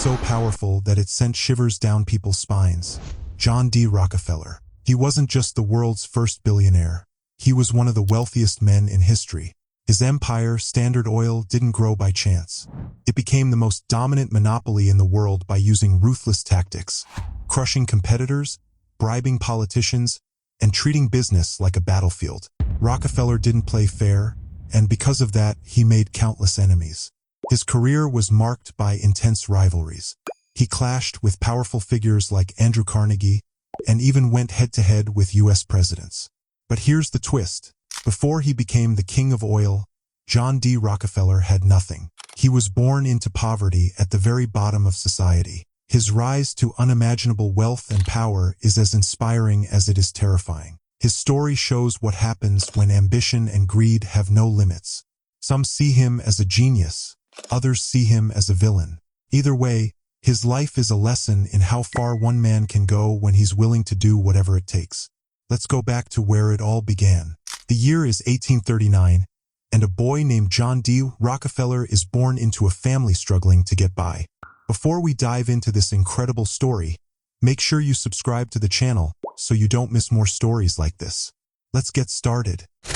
so powerful that it sent shivers down people's spines. John D. Rockefeller. He wasn't just the world's first billionaire. He was one of the wealthiest men in history. His empire, Standard Oil, didn't grow by chance. It became the most dominant monopoly in the world by using ruthless tactics, crushing competitors, bribing politicians, and treating business like a battlefield. Rockefeller didn't play fair, and because of that, he made countless enemies. His career was marked by intense rivalries. He clashed with powerful figures like Andrew Carnegie, and even went head-to-head with U.S. presidents. But here's the twist. Before he became the king of oil, John D. Rockefeller had nothing. He was born into poverty at the very bottom of society. His rise to unimaginable wealth and power is as inspiring as it is terrifying. His story shows what happens when ambition and greed have no limits. Some see him as a genius, others see him as a villain. Either way, his life is a lesson in how far one man can go when he's willing to do whatever it takes. Let's go back to where it all began. The year is 1839, and a boy named John D. Rockefeller is born into a family struggling to get by. Before we dive into this incredible story, make sure you subscribe to the channel so you don't miss more stories like this. Let's get started. In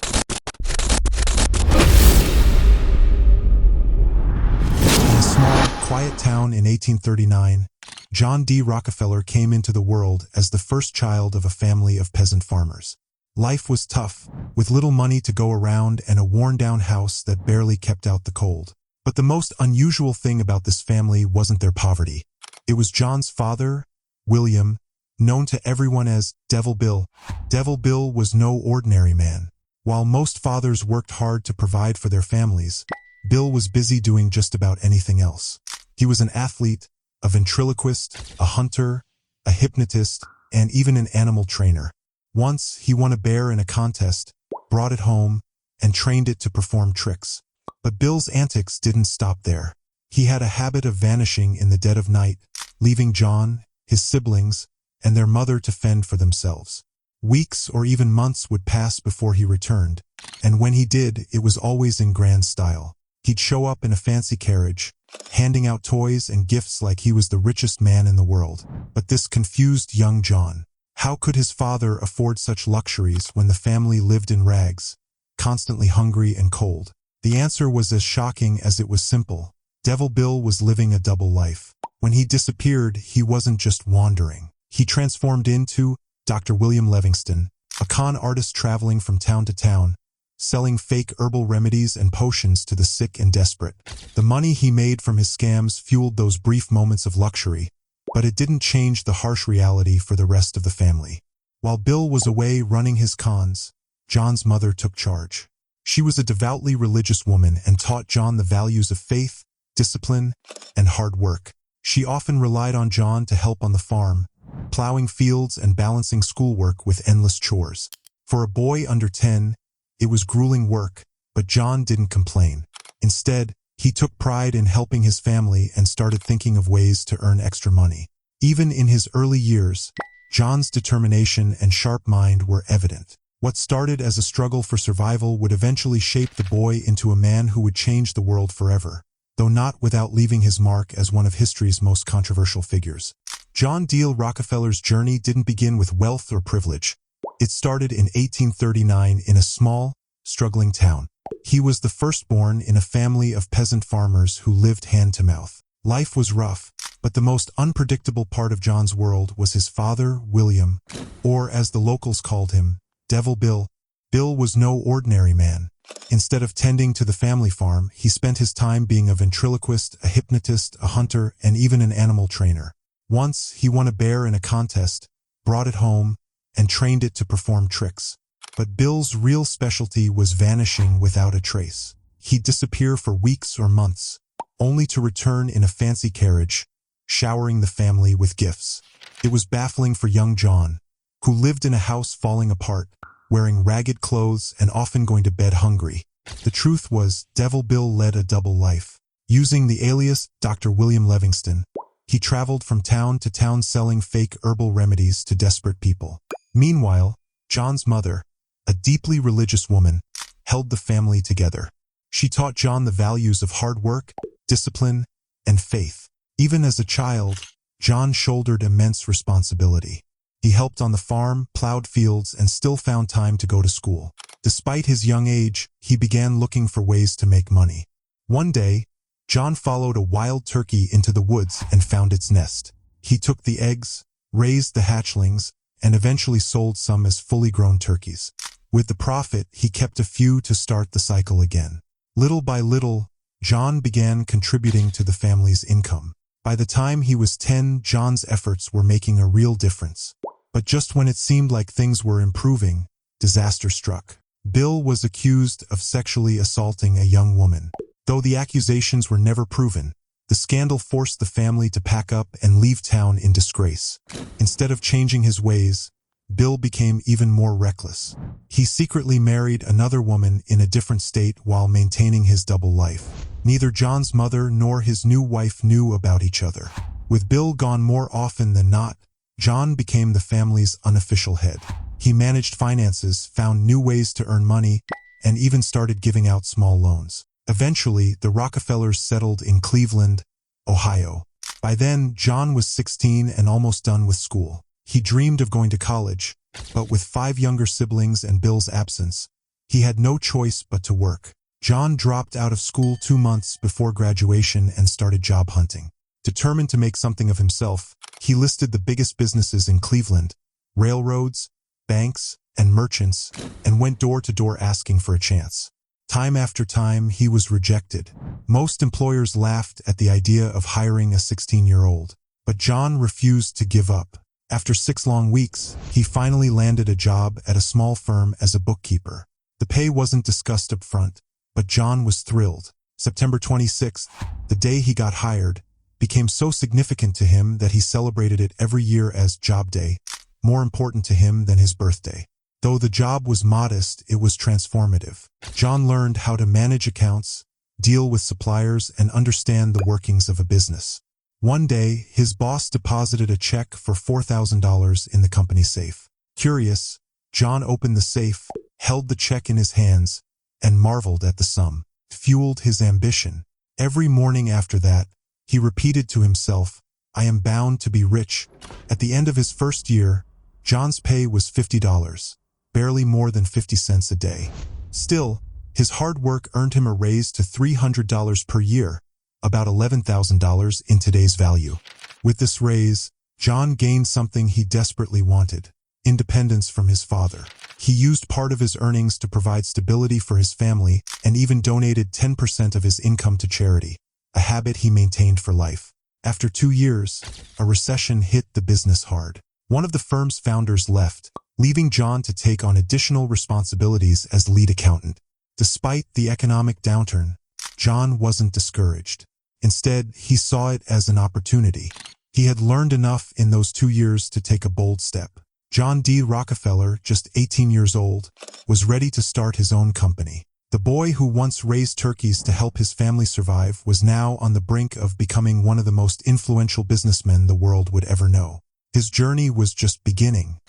a small, quiet town in 1839, John D. Rockefeller came into the world as the first child of a family of peasant farmers. Life was tough, with little money to go around and a worn-down house that barely kept out the cold. But the most unusual thing about this family wasn't their poverty. It was John's father, William, known to everyone as Devil Bill. Devil Bill was no ordinary man. While most fathers worked hard to provide for their families, Bill was busy doing just about anything else. He was an athlete, a ventriloquist, a hunter, a hypnotist, and even an animal trainer. Once, he won a bear in a contest, brought it home, and trained it to perform tricks. But Bill's antics didn't stop there. He had a habit of vanishing in the dead of night, leaving John, his siblings, and their mother to fend for themselves. Weeks or even months would pass before he returned, and when he did, it was always in grand style. He'd show up in a fancy carriage, handing out toys and gifts like he was the richest man in the world. But this confused young John. How could his father afford such luxuries when the family lived in rags, constantly hungry and cold? The answer was as shocking as it was simple. Devil Bill was living a double life. When he disappeared, he wasn't just wandering. He transformed into Dr. William Livingston, a con artist traveling from town to town, selling fake herbal remedies and potions to the sick and desperate. The money he made from his scams fueled those brief moments of luxury, but it didn't change the harsh reality for the rest of the family. While Bill was away running his cons, John's mother took charge. She was a devoutly religious woman and taught John the values of faith, discipline, and hard work. She often relied on John to help on the farm, plowing fields and balancing schoolwork with endless chores. For a boy under 10, it was grueling work, but John didn't complain. Instead, he took pride in helping his family and started thinking of ways to earn extra money. Even in his early years, John's determination and sharp mind were evident. What started as a struggle for survival would eventually shape the boy into a man who would change the world forever, though not without leaving his mark as one of history's most controversial figures. John D. Rockefeller's journey didn't begin with wealth or privilege. It started in 1839 in a small, struggling town. He was the firstborn in a family of peasant farmers who lived hand to mouth. Life was rough, but the most unpredictable part of John's world was his father, William, or as the locals called him, Devil Bill. Bill was no ordinary man. Instead of tending to the family farm, he spent his time being a ventriloquist, a hypnotist, a hunter, and even an animal trainer. Once, he won a bear in a contest, brought it home, and trained it to perform tricks. But Bill's real specialty was vanishing without a trace. He'd disappear for weeks or months, only to return in a fancy carriage, showering the family with gifts. It was baffling for young John, who lived in a house falling apart, wearing ragged clothes and often going to bed hungry. The truth was, Devil Bill led a double life. Using the alias Dr. William Livingston, he traveled from town to town selling fake herbal remedies to desperate people. Meanwhile, John's mother, a deeply religious woman, held the family together. She taught John the values of hard work, discipline, and faith. Even as a child, John shouldered immense responsibility. He helped on the farm, plowed fields, and still found time to go to school. Despite his young age, he began looking for ways to make money. One day, John followed a wild turkey into the woods and found its nest. He took the eggs, raised the hatchlings, and eventually sold some as fully grown turkeys. With the profit, he kept a few to start the cycle again. Little by little, John began contributing to the family's income. By the time he was 10, John's efforts were making a real difference. But just when it seemed like things were improving, disaster struck. Bill was accused of sexually assaulting a young woman. Though the accusations were never proven, the scandal forced the family to pack up and leave town in disgrace. Instead of changing his ways, Bill became even more reckless. He secretly married another woman in a different state while maintaining his double life. Neither John's mother nor his new wife knew about each other. With Bill gone more often than not, John became the family's unofficial head. He managed finances, found new ways to earn money, and even started giving out small loans. Eventually, the Rockefellers settled in Cleveland, Ohio. By then, John was 16 and almost done with school. He dreamed of going to college, but with 5 younger siblings and Bill's absence, he had no choice but to work. John dropped out of school 2 months before graduation and started job hunting. Determined to make something of himself, he listed the biggest businesses in Cleveland, railroads, banks, and merchants, and went door to door asking for a chance. Time after time, he was rejected. Most employers laughed at the idea of hiring a 16-year-old, but John refused to give up. After 6 long weeks, he finally landed a job at a small firm as a bookkeeper. The pay wasn't discussed up front, but John was thrilled. September 26th, the day he got hired, became so significant to him that he celebrated it every year as Job Day, more important to him than his birthday. Though the job was modest, it was transformative. John learned how to manage accounts, deal with suppliers, and understand the workings of a business. One day, his boss deposited a check for $4,000 in the company safe. Curious, John opened the safe, held the check in his hands, and marveled at the sum. It fueled his ambition. Every morning after that, he repeated to himself, "I am bound to be rich." At the end of his first year, John's pay was $50, barely more than 50 cents a day. Still, his hard work earned him a raise to $300 per year, about $11,000 in today's value. With this raise, John gained something he desperately wanted: independence from his father. He used part of his earnings to provide stability for his family and even donated 10% of his income to charity, a habit he maintained for life. After 2 years, a recession hit the business hard. One of the firm's founders left, leaving John to take on additional responsibilities as lead accountant. Despite the economic downturn, John wasn't discouraged. Instead, he saw it as an opportunity. He had learned enough in those 2 years to take a bold step. John D. Rockefeller, just 18 years old, was ready to start his own company. The boy who once raised turkeys to help his family survive was now on the brink of becoming one of the most influential businessmen the world would ever know. His journey was just beginning.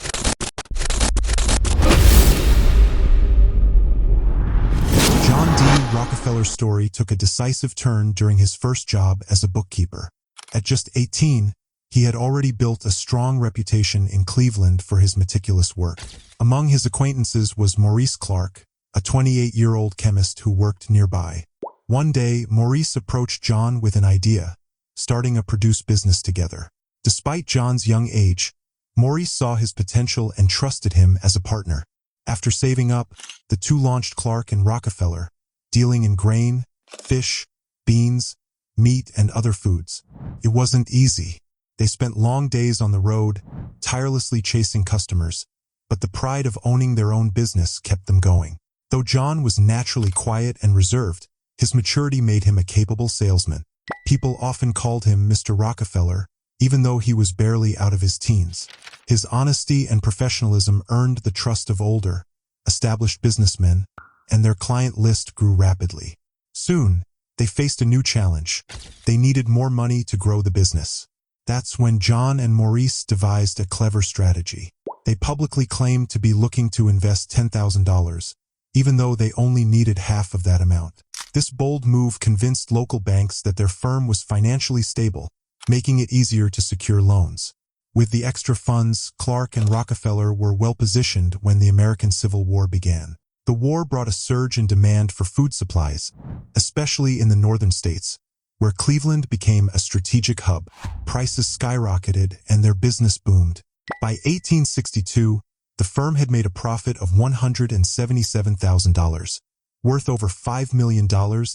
John D. Rockefeller's story took a decisive turn during his first job as a bookkeeper. At just 18, he had already built a strong reputation in Cleveland for his meticulous work. Among his acquaintances was Maurice Clark, a 28-year-old chemist who worked nearby. One day, Maurice approached John with an idea, starting a produce business together. Despite John's young age, Maurice saw his potential and trusted him as a partner. After saving up, the two launched Clark and Rockefeller, dealing in grain, fish, beans, meat, and other foods. It wasn't easy. They spent long days on the road, tirelessly chasing customers, but the pride of owning their own business kept them going. Though John was naturally quiet and reserved, his maturity made him a capable salesman. People often called him Mr. Rockefeller, even though he was barely out of his teens. His honesty and professionalism earned the trust of older, established businessmen, and their client list grew rapidly. Soon, they faced a new challenge. They needed more money to grow the business. That's when John and Maurice devised a clever strategy. They publicly claimed to be looking to invest $10,000, even though they only needed half of that amount. This bold move convinced local banks that their firm was financially stable, making it easier to secure loans. With the extra funds, Clark and Rockefeller were well-positioned when the American Civil War began. The war brought a surge in demand for food supplies, especially in the northern states, where Cleveland became a strategic hub. Prices skyrocketed and their business boomed. By 1862, the firm had made a profit of $177,000, worth over $5 million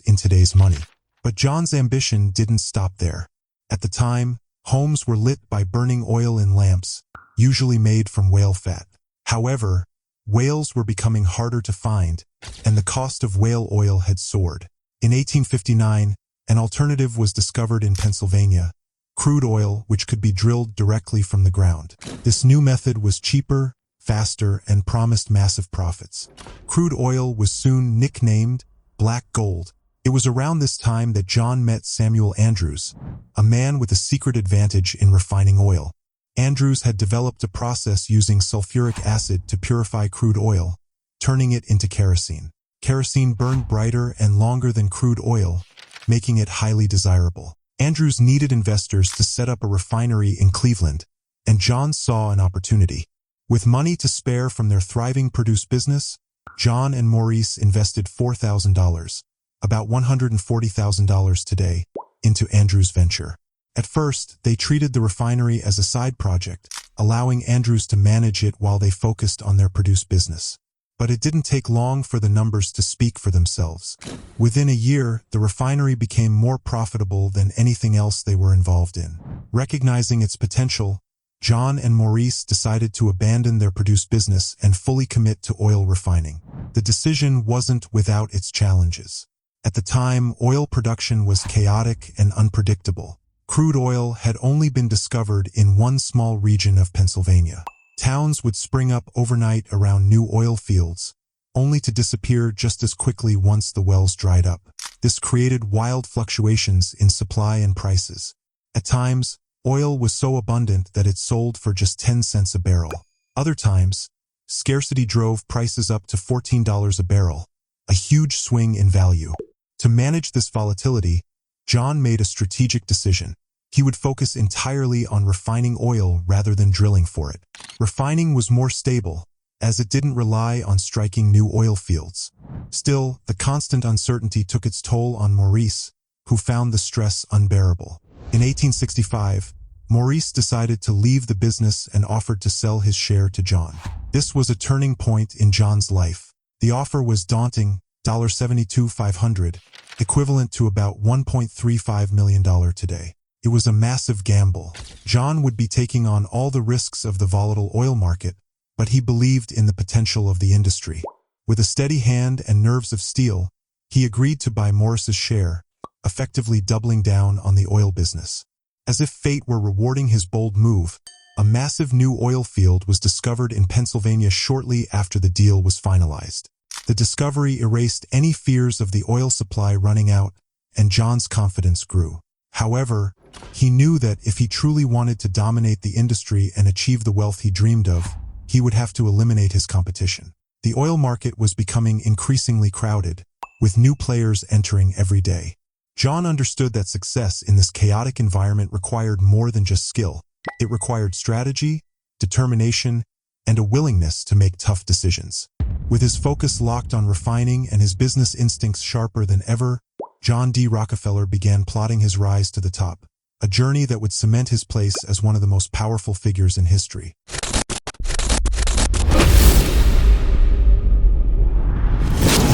in today's money. But John's ambition didn't stop there. At the time, homes were lit by burning oil in lamps, usually made from whale fat. However, whales were becoming harder to find, and the cost of whale oil had soared. In 1859, an alternative was discovered in Pennsylvania, crude oil which could be drilled directly from the ground. This new method was cheaper, faster, and promised massive profits. Crude oil was soon nicknamed black gold. It was around this time that John met Samuel Andrews, a man with a secret advantage in refining oil. Andrews had developed a process using sulfuric acid to purify crude oil, turning it into kerosene. Kerosene burned brighter and longer than crude oil, making it highly desirable. Andrews needed investors to set up a refinery in Cleveland, and John saw an opportunity. With money to spare from their thriving produce business, John and Maurice invested $4,000, about $140,000 today, into Andrews' venture. At first, they treated the refinery as a side project, allowing Andrews to manage it while they focused on their produce business. But it didn't take long for the numbers to speak for themselves. Within a year, the refinery became more profitable than anything else they were involved in. Recognizing its potential, John and Maurice decided to abandon their produce business and fully commit to oil refining. The decision wasn't without its challenges. At the time, oil production was chaotic and unpredictable. Crude oil had only been discovered in one small region of Pennsylvania. Towns would spring up overnight around new oil fields, only to disappear just as quickly once the wells dried up. This created wild fluctuations in supply and prices. At times, oil was so abundant that it sold for just 10 cents a barrel. Other times, scarcity drove prices up to $14 a barrel, a huge swing in value. To manage this volatility, John made a strategic decision. He would focus entirely on refining oil rather than drilling for it. Refining was more stable, as it didn't rely on striking new oil fields. Still, the constant uncertainty took its toll on Maurice, who found the stress unbearable. In 1865, Maurice decided to leave the business and offered to sell his share to John. This was a turning point in John's life. The offer was daunting, $72,500, equivalent to about $1.35 million today. It was a massive gamble. John would be taking on all the risks of the volatile oil market, but he believed in the potential of the industry. With a steady hand and nerves of steel, he agreed to buy Maurice's share, effectively doubling down on the oil business. As if fate were rewarding his bold move, a massive new oil field was discovered in Pennsylvania shortly after the deal was finalized. The discovery erased any fears of the oil supply running out, and John's confidence grew. However, he knew that if he truly wanted to dominate the industry and achieve the wealth he dreamed of, he would have to eliminate his competition. The oil market was becoming increasingly crowded, with new players entering every day. John understood that success in this chaotic environment required more than just skill. It required strategy, determination, and a willingness to make tough decisions. With his focus locked on refining and his business instincts sharper than ever, John D. Rockefeller began plotting his rise to the top, a journey that would cement his place as one of the most powerful figures in history. In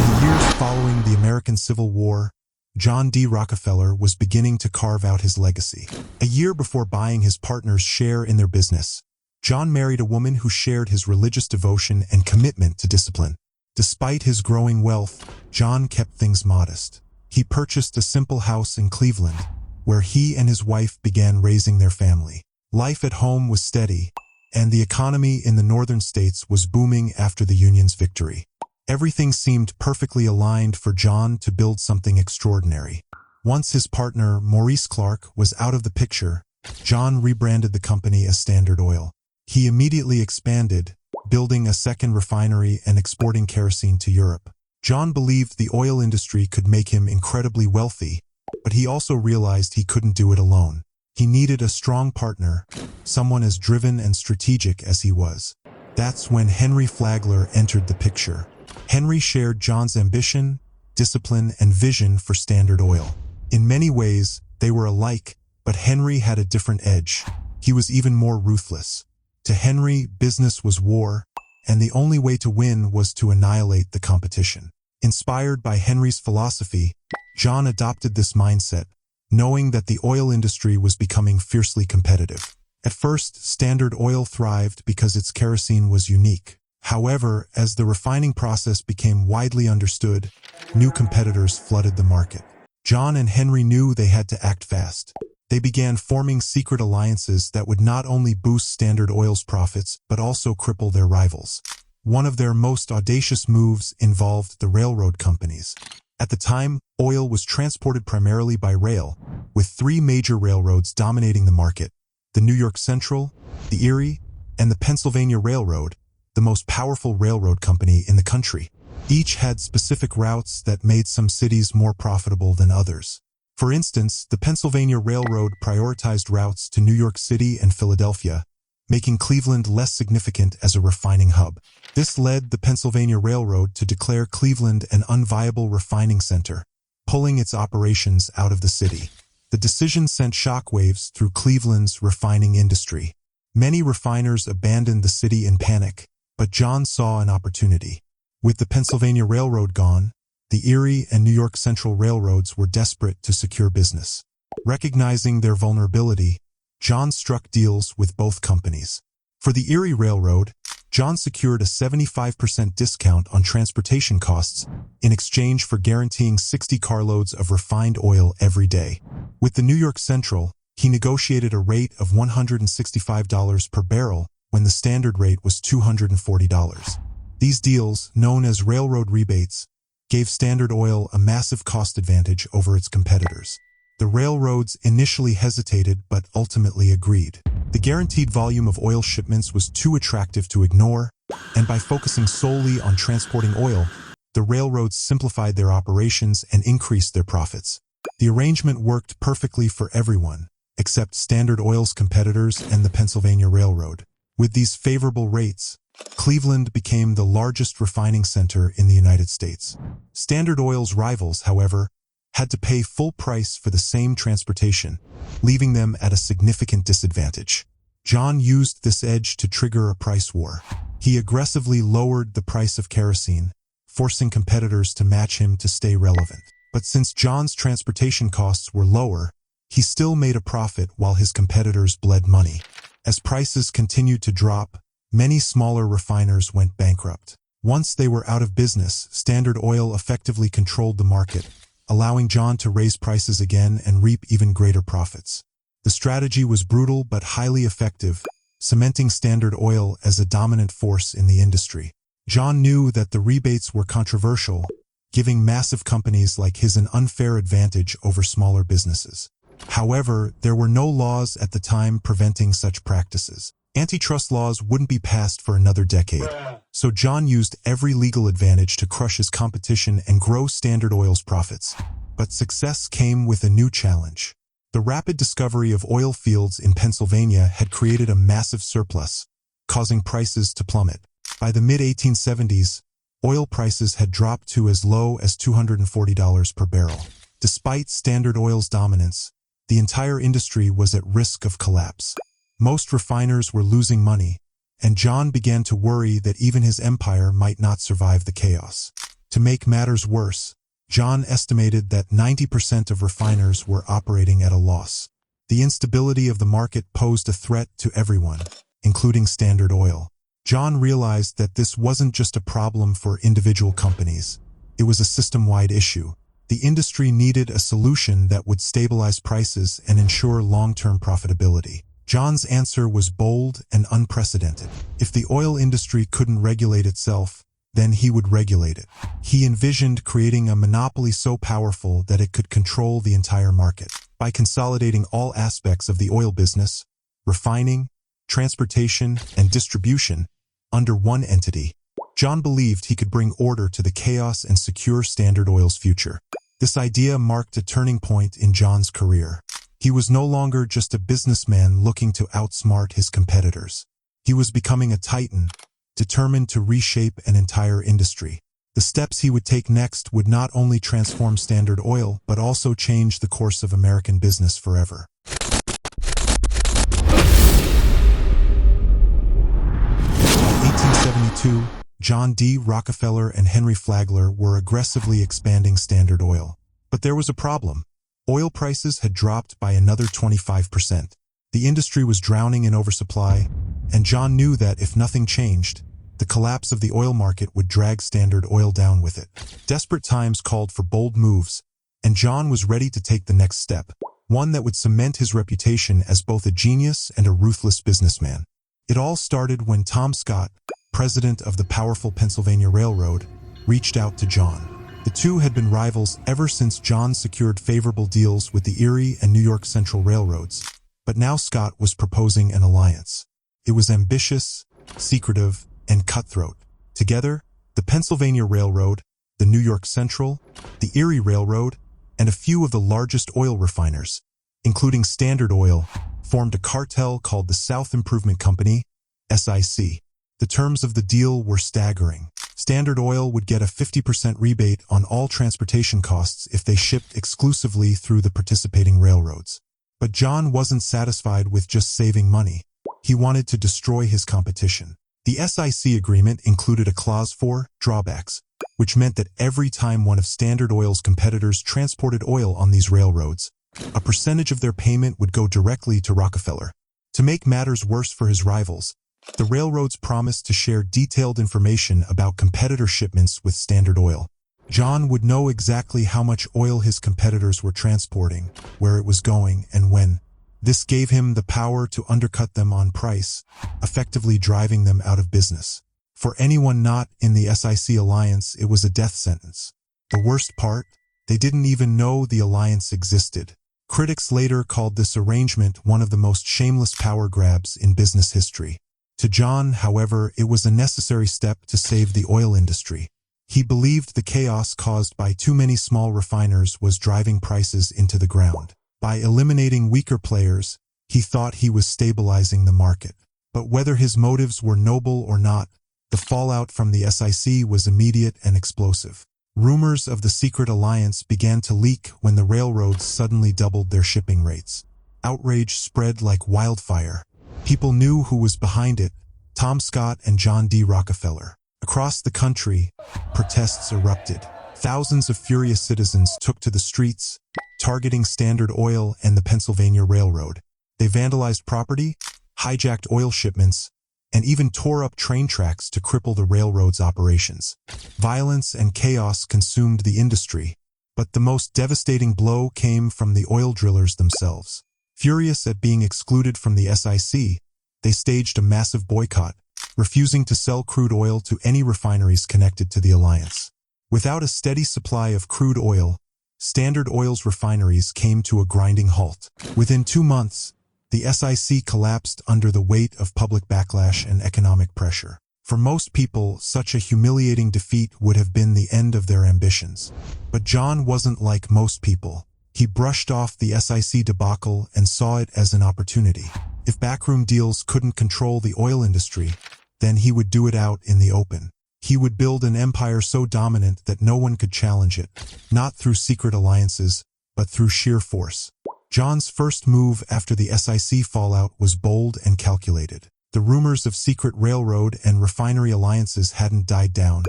the years following the American Civil War, John D. Rockefeller was beginning to carve out his legacy. A year before buying his partner's share in their business, John married a woman who shared his religious devotion and commitment to discipline. Despite his growing wealth, John kept things modest. He purchased a simple house in Cleveland, where he and his wife began raising their family. Life at home was steady, and the economy in the northern states was booming after the Union's victory. Everything seemed perfectly aligned for John to build something extraordinary. Once his partner, Maurice Clark, was out of the picture, John rebranded the company as Standard Oil. He immediately expanded, building a second refinery and exporting kerosene to Europe. John believed the oil industry could make him incredibly wealthy, but he also realized he couldn't do it alone. He needed a strong partner, someone as driven and strategic as he was. That's when Henry Flagler entered the picture. Henry shared John's ambition, discipline, and vision for Standard Oil. In many ways, they were alike, but Henry had a different edge. He was even more ruthless. To Henry, business was war, and the only way to win was to annihilate the competition. Inspired by Henry's philosophy, John adopted this mindset, knowing that the oil industry was becoming fiercely competitive. At first, Standard Oil thrived because its kerosene was unique. However, as the refining process became widely understood, new competitors flooded the market. John and Henry knew they had to act fast. They began forming secret alliances that would not only boost Standard Oil's profits, but also cripple their rivals. One of their most audacious moves involved the railroad companies. At the time, oil was transported primarily by rail, with three major railroads dominating the market: the New York Central, the Erie, and the Pennsylvania Railroad, the most powerful railroad company in the country. Each had specific routes that made some cities more profitable than others. For instance, the Pennsylvania Railroad prioritized routes to New York City and Philadelphia, making Cleveland less significant as a refining hub. This led the Pennsylvania Railroad to declare Cleveland an unviable refining center, pulling its operations out of the city. The decision sent shockwaves through Cleveland's refining industry. Many refiners abandoned the city in panic, but John saw an opportunity. With the Pennsylvania Railroad gone, the Erie and New York Central Railroads were desperate to secure business. Recognizing their vulnerability, John struck deals with both companies. For the Erie Railroad, John secured a 75% discount on transportation costs in exchange for guaranteeing 60 carloads of refined oil every day. With the New York Central, he negotiated a rate of $165 per barrel when the standard rate was $240. These deals, known as railroad rebates, gave Standard Oil a massive cost advantage over its competitors. The railroads initially hesitated but ultimately agreed. The guaranteed volume of oil shipments was too attractive to ignore, and by focusing solely on transporting oil, the railroads simplified their operations and increased their profits. The arrangement worked perfectly for everyone, except Standard Oil's competitors and the Pennsylvania Railroad. With these favorable rates, Cleveland became the largest refining center in the United States. Standard Oil's rivals, however, had to pay full price for the same transportation, leaving them at a significant disadvantage. John used this edge to trigger a price war. He aggressively lowered the price of kerosene, forcing competitors to match him to stay relevant. But since John's transportation costs were lower, he still made a profit while his competitors bled money. As prices continued to drop, many smaller refiners went bankrupt. Once they were out of business, Standard Oil effectively controlled the market, allowing John to raise prices again and reap even greater profits. The strategy was brutal but highly effective, cementing Standard Oil as a dominant force in the industry. John knew that the rebates were controversial, giving massive companies like his an unfair advantage over smaller businesses. However, there were no laws at the time preventing such practices. Antitrust laws wouldn't be passed for another decade, so John used every legal advantage to crush his competition and grow Standard Oil's profits. But success came with a new challenge. The rapid discovery of oil fields in Pennsylvania had created a massive surplus, causing prices to plummet. By the mid-1870s, oil prices had dropped to as low as $240 per barrel. Despite Standard Oil's dominance, the entire industry was at risk of collapse. Most refiners were losing money, and John began to worry that even his empire might not survive the chaos. To make matters worse, John estimated that 90% of refiners were operating at a loss. The instability of the market posed a threat to everyone, including Standard Oil. John realized that this wasn't just a problem for individual companies. It was a system-wide issue. The industry needed a solution that would stabilize prices and ensure long-term profitability. John's answer was bold and unprecedented. If the oil industry couldn't regulate itself, then he would regulate it. He envisioned creating a monopoly so powerful that it could control the entire market. By consolidating all aspects of the oil business, refining, transportation, and distribution, under one entity, John believed he could bring order to the chaos and secure Standard Oil's future. This idea marked a turning point in John's career. He was no longer just a businessman looking to outsmart his competitors. He was becoming a titan, determined to reshape an entire industry. The steps he would take next would not only transform Standard Oil, but also change the course of American business forever. 1872, John D. Rockefeller and Henry Flagler were aggressively expanding Standard Oil. But there was a problem. Oil prices had dropped by another 25%. The industry was drowning in oversupply, and John knew that if nothing changed, the collapse of the oil market would drag Standard Oil down with it. Desperate times called for bold moves, and John was ready to take the next step, one that would cement his reputation as both a genius and a ruthless businessman. It all started when Tom Scott, president of the powerful Pennsylvania Railroad, reached out to John. The two had been rivals ever since John secured favorable deals with the Erie and New York Central Railroads. But now Scott was proposing an alliance. It was ambitious, secretive, and cutthroat. Together, the Pennsylvania Railroad, the New York Central, the Erie Railroad, and a few of the largest oil refiners, including Standard Oil, formed a cartel called the South Improvement Company, SIC. The terms of the deal were staggering. Standard Oil would get a 50% rebate on all transportation costs if they shipped exclusively through the participating railroads. But John wasn't satisfied with just saving money. He wanted to destroy his competition. The SIC agreement included a clause for drawbacks, which meant that every time one of Standard Oil's competitors transported oil on these railroads, a percentage of their payment would go directly to Rockefeller. To make matters worse for his rivals, the railroads promised to share detailed information about competitor shipments with Standard Oil. John would know exactly how much oil his competitors were transporting, where it was going, and when. This gave him the power to undercut them on price, effectively driving them out of business. For anyone not in the SIC alliance, it was a death sentence. The worst part? They didn't even know the alliance existed. Critics later called this arrangement one of the most shameless power grabs in business history. To John, however, it was a necessary step to save the oil industry. He believed the chaos caused by too many small refiners was driving prices into the ground. By eliminating weaker players, he thought he was stabilizing the market. But whether his motives were noble or not, the fallout from the SIC was immediate and explosive. Rumors of the secret alliance began to leak when the railroads suddenly doubled their shipping rates. Outrage spread like wildfire. People knew who was behind it: Tom Scott and John D. Rockefeller. Across the country, protests erupted. Thousands of furious citizens took to the streets, targeting Standard Oil and the Pennsylvania Railroad. They vandalized property, hijacked oil shipments, and even tore up train tracks to cripple the railroad's operations. Violence and chaos consumed the industry, but the most devastating blow came from the oil drillers themselves. Furious at being excluded from the SIC, they staged a massive boycott, refusing to sell crude oil to any refineries connected to the alliance. Without a steady supply of crude oil, Standard Oil's refineries came to a grinding halt. Within 2 months, the SIC collapsed under the weight of public backlash and economic pressure. For most people, such a humiliating defeat would have been the end of their ambitions. But John wasn't like most people. He brushed off the SIC debacle and saw it as an opportunity. If backroom deals couldn't control the oil industry, then he would do it out in the open. He would build an empire so dominant that no one could challenge it, not through secret alliances, but through sheer force. John's first move after the SIC fallout was bold and calculated. The rumors of secret railroad and refinery alliances hadn't died down,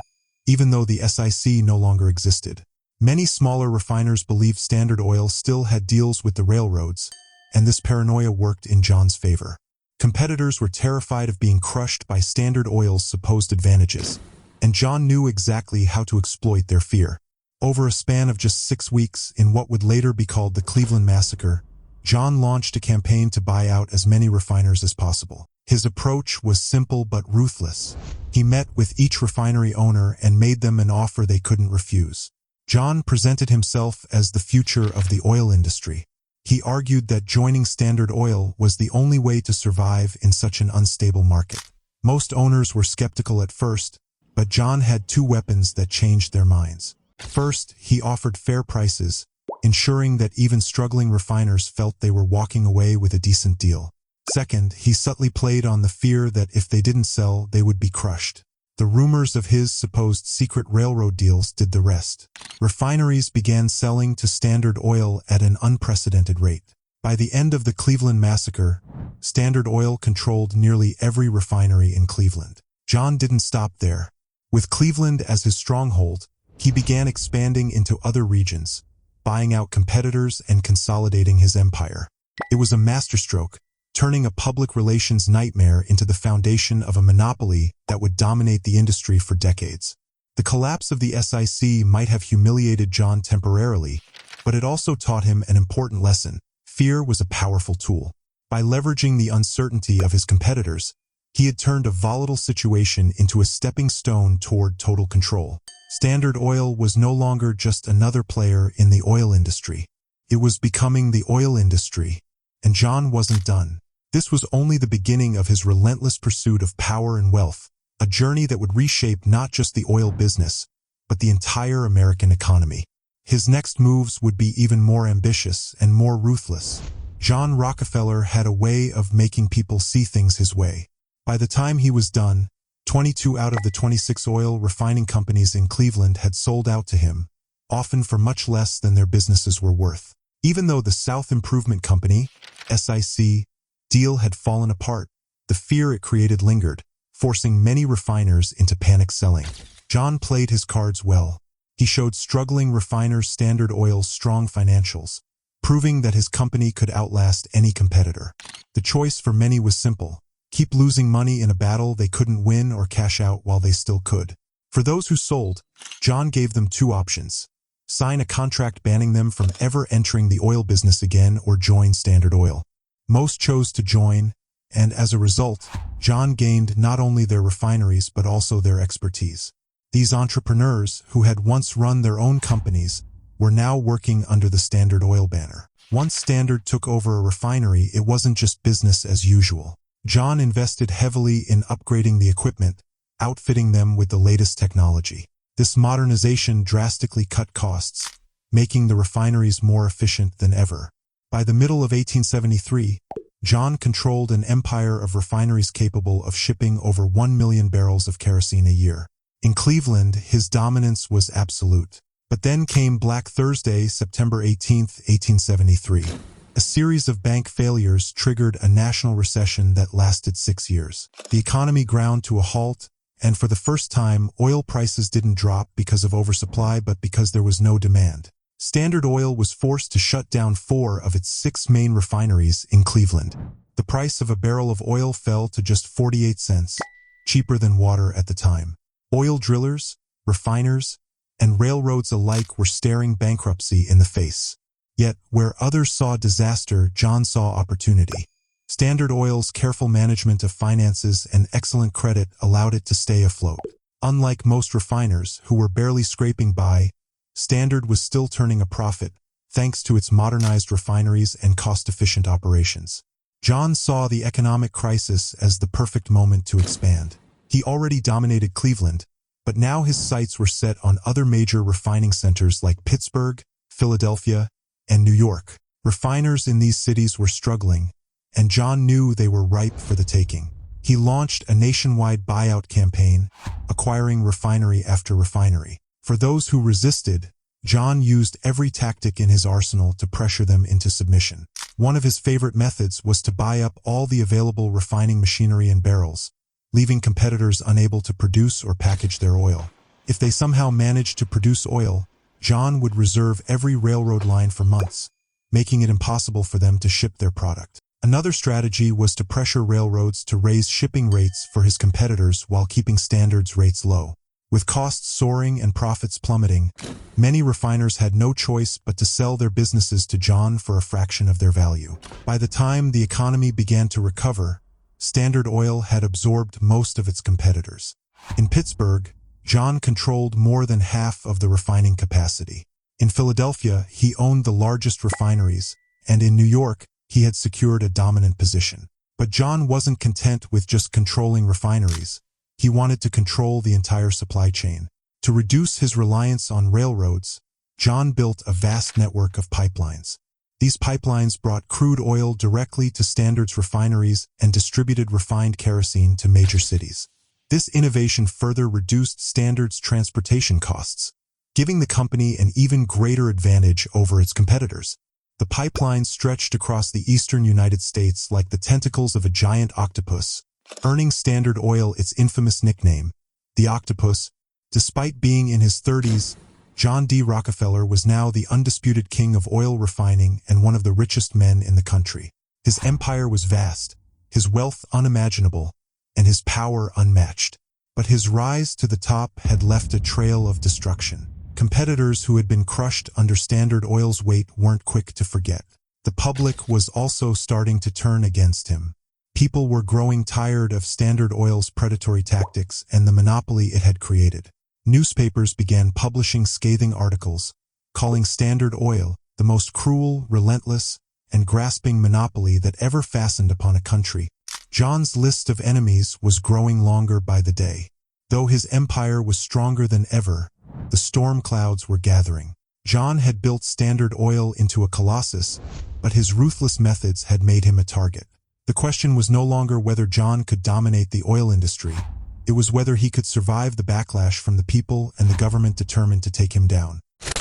even though the SIC no longer existed. Many smaller refiners believed Standard Oil still had deals with the railroads, and this paranoia worked in John's favor. Competitors were terrified of being crushed by Standard Oil's supposed advantages, and John knew exactly how to exploit their fear. Over a span of just 6 weeks, in what would later be called the Cleveland Massacre, John launched a campaign to buy out as many refiners as possible. His approach was simple but ruthless. He met with each refinery owner and made them an offer they couldn't refuse. John presented himself as the future of the oil industry. He argued that joining Standard Oil was the only way to survive in such an unstable market. Most owners were skeptical at first, but John had 2 weapons that changed their minds. First, he offered fair prices, ensuring that even struggling refiners felt they were walking away with a decent deal. Second, he subtly played on the fear that if they didn't sell, they would be crushed. The rumors of his supposed secret railroad deals did the rest. Refineries began selling to Standard Oil at an unprecedented rate. By the end of the Cleveland massacre, Standard Oil controlled nearly every refinery in Cleveland. John didn't stop there. With Cleveland as his stronghold, he began expanding into other regions, buying out competitors and consolidating his empire. It was a masterstroke, turning a public relations nightmare into the foundation of a monopoly that would dominate the industry for decades. The collapse of the SIC might have humiliated John temporarily, but it also taught him an important lesson. Fear was a powerful tool. By leveraging the uncertainty of his competitors, he had turned a volatile situation into a stepping stone toward total control. Standard Oil was no longer just another player in the oil industry. It was becoming the oil industry, and John wasn't done. This was only the beginning of his relentless pursuit of power and wealth, a journey that would reshape not just the oil business, but the entire American economy. His next moves would be even more ambitious and more ruthless. John Rockefeller had a way of making people see things his way. By the time he was done, 22 out of the 26 oil refining companies in Cleveland had sold out to him, often for much less than their businesses were worth. Even though the South Improvement Company, SIC, deal had fallen apart, the fear it created lingered, forcing many refiners into panic selling. John played his cards well. He showed struggling refiners Standard Oil's strong financials, proving that his company could outlast any competitor. The choice for many was simple: keep losing money in a battle they couldn't win or cash out while they still could. For those who sold, John gave them two options: sign a contract banning them from ever entering the oil business again or join Standard Oil. Most chose to join, and as a result, John gained not only their refineries but also their expertise. These entrepreneurs, who had once run their own companies, were now working under the Standard Oil banner. Once Standard took over a refinery, it wasn't just business as usual. John invested heavily in upgrading the equipment, outfitting them with the latest technology. This modernization drastically cut costs, making the refineries more efficient than ever. By the middle of 1873, John controlled an empire of refineries capable of shipping over 1 million barrels of kerosene a year. In Cleveland, his dominance was absolute. But then came Black Thursday, September 18, 1873. A series of bank failures triggered a national recession that lasted 6 years. The economy ground to a halt, and for the first time, oil prices didn't drop because of oversupply but because there was no demand. Standard Oil was forced to shut down 4 of its 6 main refineries in Cleveland. The price of a barrel of oil fell to just 48 cents, cheaper than water at the time. Oil drillers, refiners, and railroads alike were staring bankruptcy in the face. Yet, where others saw disaster, John saw opportunity. Standard Oil's careful management of finances and excellent credit allowed it to stay afloat. Unlike most refiners, who were barely scraping by, Standard was still turning a profit, thanks to its modernized refineries and cost-efficient operations. John saw the economic crisis as the perfect moment to expand. He already dominated Cleveland, but now his sights were set on other major refining centers like Pittsburgh, Philadelphia, and New York. Refiners in these cities were struggling, and John knew they were ripe for the taking. He launched a nationwide buyout campaign, acquiring refinery after refinery. For those who resisted, John used every tactic in his arsenal to pressure them into submission. One of his favorite methods was to buy up all the available refining machinery and barrels, leaving competitors unable to produce or package their oil. If they somehow managed to produce oil, John would reserve every railroad line for months, making it impossible for them to ship their product. Another strategy was to pressure railroads to raise shipping rates for his competitors while keeping Standard's rates low. With costs soaring and profits plummeting, many refiners had no choice but to sell their businesses to John for a fraction of their value. By the time the economy began to recover, Standard Oil had absorbed most of its competitors. In Pittsburgh, John controlled more than half of the refining capacity. In Philadelphia, he owned the largest refineries, and in New York, he had secured a dominant position. But John wasn't content with just controlling refineries. He wanted to control the entire supply chain. To reduce his reliance on railroads, John built a vast network of pipelines. These pipelines brought crude oil directly to Standard's refineries and distributed refined kerosene to major cities. This innovation further reduced Standard's transportation costs, giving the company an even greater advantage over its competitors. The pipeline stretched across the eastern United States like the tentacles of a giant octopus, earning Standard Oil its infamous nickname, the Octopus. Despite being in his 30s, John D. Rockefeller was now the undisputed king of oil refining and one of the richest men in the country. His empire was vast, his wealth unimaginable, and his power unmatched. But his rise to the top had left a trail of destruction. Competitors who had been crushed under Standard Oil's weight weren't quick to forget. The public was also starting to turn against him. People were growing tired of Standard Oil's predatory tactics and the monopoly it had created. Newspapers began publishing scathing articles, calling Standard Oil the most cruel, relentless, and grasping monopoly that ever fastened upon a country. John's list of enemies was growing longer by the day. Though his empire was stronger than ever, the storm clouds were gathering. John had built Standard Oil into a colossus, but his ruthless methods had made him a target. The question was no longer whether John could dominate the oil industry. It was whether he could survive the backlash from the people and the government determined to take him down. The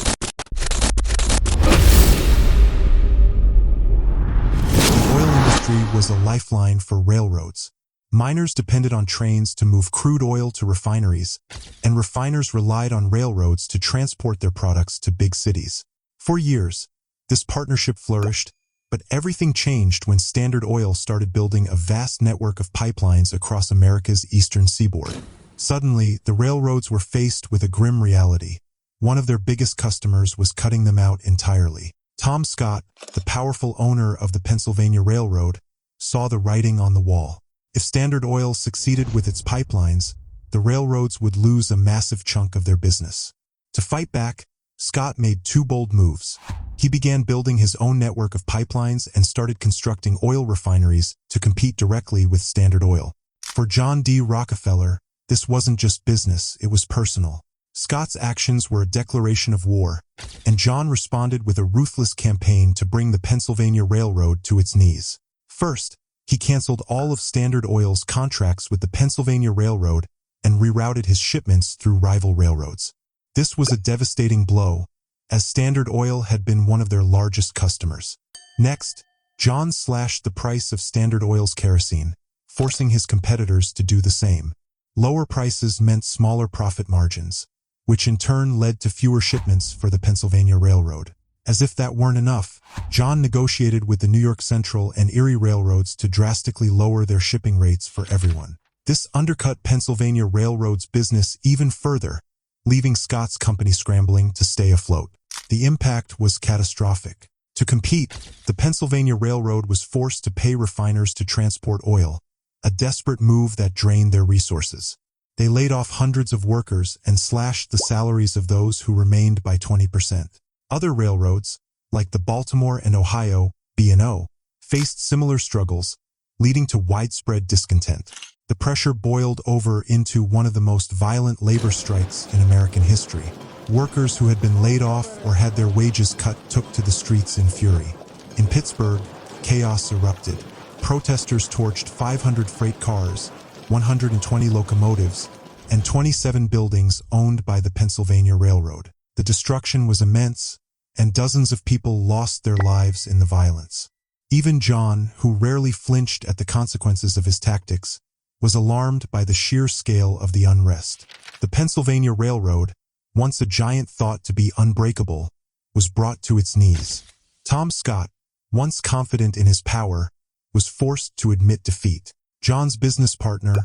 oil industry was a lifeline for railroads. Miners depended on trains to move crude oil to refineries, and refiners relied on railroads to transport their products to big cities. For years, this partnership flourished, but everything changed when Standard Oil started building a vast network of pipelines across America's eastern seaboard. Suddenly, the railroads were faced with a grim reality. One of their biggest customers was cutting them out entirely. Tom Scott, the powerful owner of the Pennsylvania Railroad, saw the writing on the wall. If Standard Oil succeeded with its pipelines, the railroads would lose a massive chunk of their business. To fight back, Scott made two bold moves. He began building his own network of pipelines and started constructing oil refineries to compete directly with Standard Oil. For John D. Rockefeller, this wasn't just business, it was personal. Scott's actions were a declaration of war, and John responded with a ruthless campaign to bring the Pennsylvania Railroad to its knees. First, he canceled all of Standard Oil's contracts with the Pennsylvania Railroad and rerouted his shipments through rival railroads. This was a devastating blow, as Standard Oil had been one of their largest customers. Next, John slashed the price of Standard Oil's kerosene, forcing his competitors to do the same. Lower prices meant smaller profit margins, which in turn led to fewer shipments for the Pennsylvania Railroad. As if that weren't enough, John negotiated with the New York Central and Erie railroads to drastically lower their shipping rates for everyone. This undercut Pennsylvania Railroad's business even further, leaving Scott's company scrambling to stay afloat. The impact was catastrophic. To compete, the Pennsylvania Railroad was forced to pay refiners to transport oil, a desperate move that drained their resources. They laid off hundreds of workers and slashed the salaries of those who remained by 20%. Other railroads, like the Baltimore and Ohio B&O, faced similar struggles, leading to widespread discontent. The pressure boiled over into one of the most violent labor strikes in American history. Workers who had been laid off or had their wages cut took to the streets in fury. In Pittsburgh, chaos erupted. Protesters torched 500 freight cars, 120 locomotives, and 27 buildings owned by the Pennsylvania Railroad. The destruction was immense, and dozens of people lost their lives in the violence. Even John, who rarely flinched at the consequences of his tactics, was alarmed by the sheer scale of the unrest. The Pennsylvania Railroad, once a giant thought to be unbreakable, was brought to its knees. Tom Scott, once confident in his power, was forced to admit defeat. John's business partner,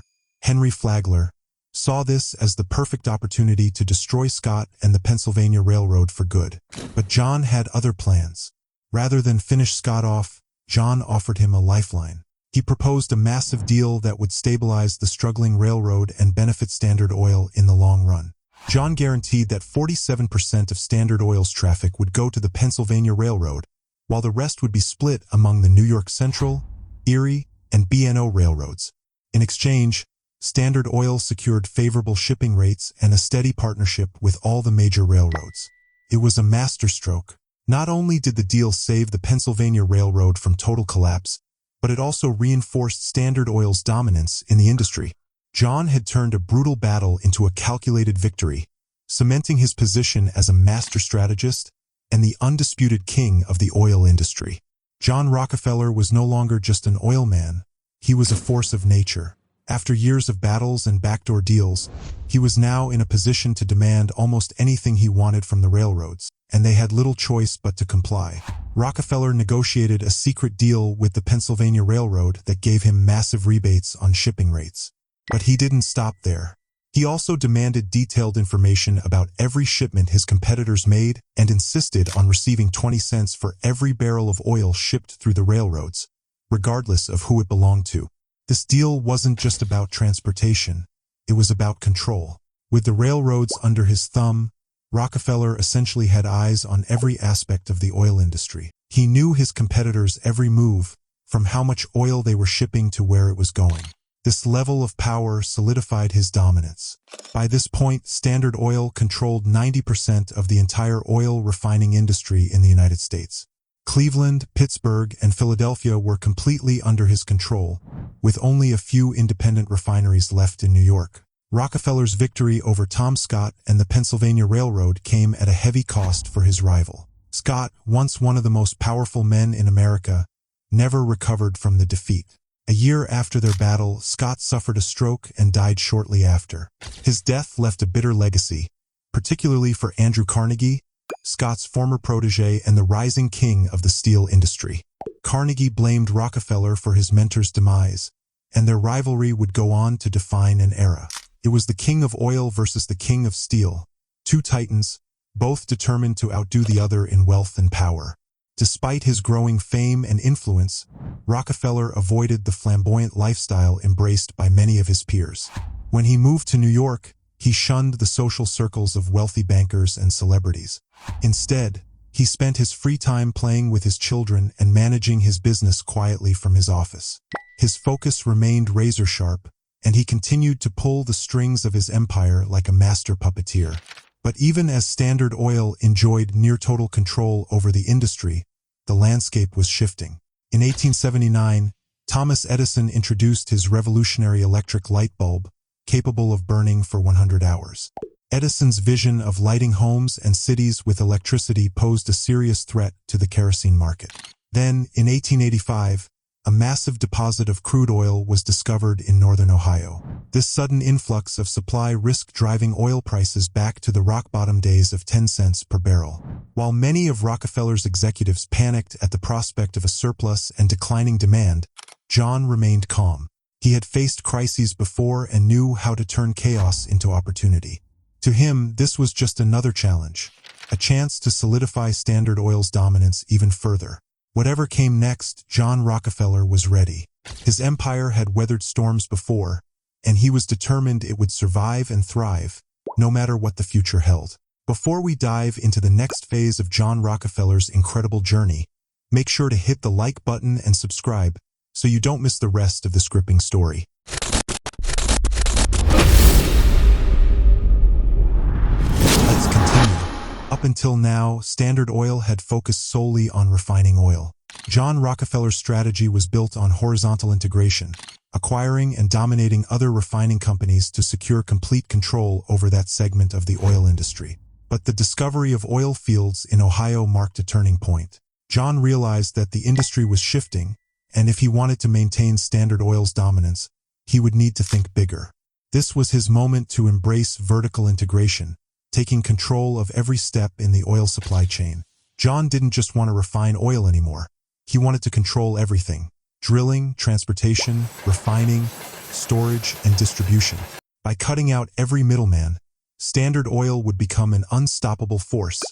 Henry Flagler, saw this as the perfect opportunity to destroy Scott and the Pennsylvania Railroad for good. But John had other plans. Rather than finish Scott off, John offered him a lifeline. He proposed a massive deal that would stabilize the struggling railroad and benefit Standard Oil in the long run. John guaranteed that 47% of Standard Oil's traffic would go to the Pennsylvania Railroad, while the rest would be split among the New York Central, Erie, and B&O railroads. In exchange, Standard Oil secured favorable shipping rates and a steady partnership with all the major railroads. It was a masterstroke. Not only did the deal save the Pennsylvania Railroad from total collapse, but it also reinforced Standard Oil's dominance in the industry. John had turned a brutal battle into a calculated victory, cementing his position as a master strategist and the undisputed king of the oil industry. John Rockefeller was no longer just an oil man. He was a force of nature. After years of battles and backdoor deals, he was now in a position to demand almost anything he wanted from the railroads, and they had little choice but to comply. Rockefeller negotiated a secret deal with the Pennsylvania Railroad that gave him massive rebates on shipping rates. But he didn't stop there. He also demanded detailed information about every shipment his competitors made and insisted on receiving 20 cents for every barrel of oil shipped through the railroads, regardless of who it belonged to. This deal wasn't just about transportation, it was about control. With the railroads under his thumb, Rockefeller essentially had eyes on every aspect of the oil industry. He knew his competitors' every move, from how much oil they were shipping to where it was going. This level of power solidified his dominance. By this point, Standard Oil controlled 90% of the entire oil refining industry in the United States. Cleveland, Pittsburgh, and Philadelphia were completely under his control, with only a few independent refineries left in New York. Rockefeller's victory over Tom Scott and the Pennsylvania Railroad came at a heavy cost for his rival. Scott, once one of the most powerful men in America, never recovered from the defeat. A year after their battle, Scott suffered a stroke and died shortly after. His death left a bitter legacy, particularly for Andrew Carnegie, Scott's former protege and the rising king of the steel industry. Carnegie blamed Rockefeller for his mentor's demise, and their rivalry would go on to define an era. It was the king of oil versus the king of steel, two titans, both determined to outdo the other in wealth and power. Despite his growing fame and influence, Rockefeller avoided the flamboyant lifestyle embraced by many of his peers. When he moved to New York, he shunned the social circles of wealthy bankers and celebrities. Instead, he spent his free time playing with his children and managing his business quietly from his office. His focus remained razor-sharp, and he continued to pull the strings of his empire like a master puppeteer. But even as Standard Oil enjoyed near-total control over the industry, the landscape was shifting. In 1879, Thomas Edison introduced his revolutionary electric light bulb, capable of burning for 100 hours. Edison's vision of lighting homes and cities with electricity posed a serious threat to the kerosene market. Then, in 1885, a massive deposit of crude oil was discovered in northern Ohio. This sudden influx of supply risked driving oil prices back to the rock-bottom days of 10 cents per barrel. While many of Rockefeller's executives panicked at the prospect of a surplus and declining demand, John remained calm. He had faced crises before and knew how to turn chaos into opportunity. To him, this was just another challenge, a chance to solidify Standard Oil's dominance even further. Whatever came next, John Rockefeller was ready. His empire had weathered storms before, and he was determined it would survive and thrive, no matter what the future held. Before we dive into the next phase of John Rockefeller's incredible journey, make sure to hit the like button and subscribe so you don't miss the rest of this gripping story. Let's continue. Up until now, Standard Oil had focused solely on refining oil. John Rockefeller's strategy was built on horizontal integration, acquiring and dominating other refining companies to secure complete control over that segment of the oil industry. But the discovery of oil fields in Ohio marked a turning point. John realized that the industry was shifting, and if he wanted to maintain Standard Oil's dominance, he would need to think bigger. This was his moment to embrace vertical integration, taking control of every step in the oil supply chain. John didn't just want to refine oil anymore. He wanted to control everything: drilling, transportation, refining, storage, and distribution. By cutting out every middleman, Standard Oil would become an unstoppable force,